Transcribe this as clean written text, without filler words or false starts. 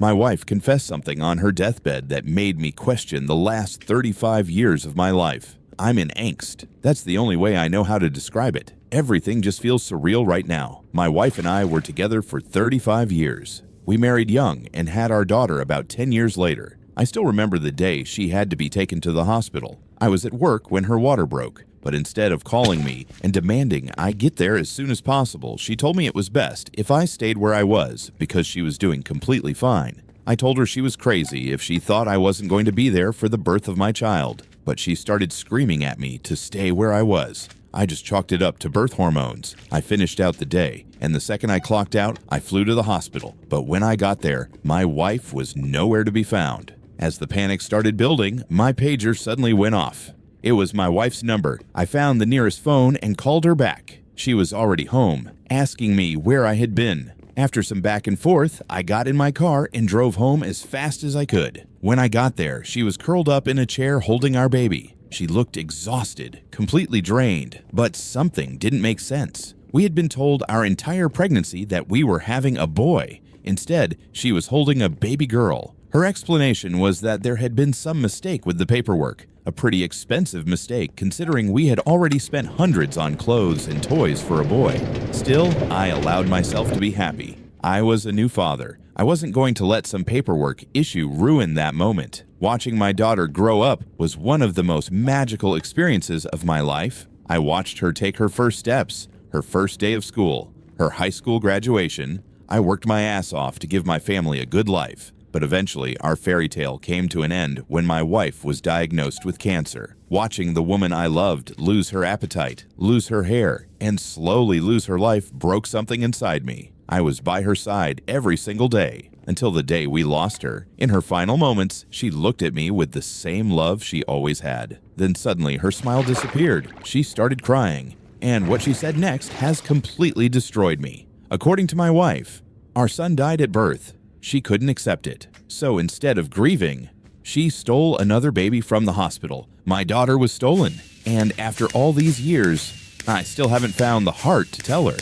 My wife confessed something on her deathbed that made me question the last 35 years of my life. I'm in angst. That's the only way I know how to describe it. Everything just feels surreal right now. My wife and I were together for 35 years. We married young and had our daughter about 10 years later. I still remember the day she had to be taken to the hospital. I was at work when her water broke, but instead of calling me and demanding I get there as soon as possible, she told me it was best if I stayed where I was because she was doing completely fine. I told her she was crazy if she thought I wasn't going to be there for the birth of my child, but she started screaming at me to stay where I was. I just chalked it up to birth hormones. I finished out the day, and the second I clocked out, I flew to the hospital. But when I got there, my wife was nowhere to be found. As the panic started building, my pager suddenly went off. It was my wife's number. I found the nearest phone and called her back. She was already home, asking me where I had been. After some back and forth, I got in my car and drove home as fast as I could. When I got there, she was curled up in a chair holding our baby. She looked exhausted, completely drained, but something didn't make sense. We had been told our entire pregnancy that we were having a boy. Instead, she was holding a baby girl. Her explanation was that there had been some mistake with the paperwork, a pretty expensive mistake considering we had already spent hundreds on clothes and toys for a boy. Still, I allowed myself to be happy. I was a new father. I wasn't going to let some paperwork issue ruin that moment. Watching my daughter grow up was one of the most magical experiences of my life. I watched her take her first steps, her first day of school, her high school graduation. I worked my ass off to give my family a good life. But eventually, our fairy tale came to an end when my wife was diagnosed with cancer. Watching the woman I loved lose her appetite, lose her hair, and slowly lose her life broke something inside me. I was by her side every single day, until the day we lost her. In her final moments, she looked at me with the same love she always had. Then suddenly, her smile disappeared. She started crying, and what she said next has completely destroyed me. According to my wife, our son died at birth. She couldn't accept it. So instead of grieving, she stole another baby from the hospital. My daughter was stolen. And after all these years, I still haven't found the heart to tell her.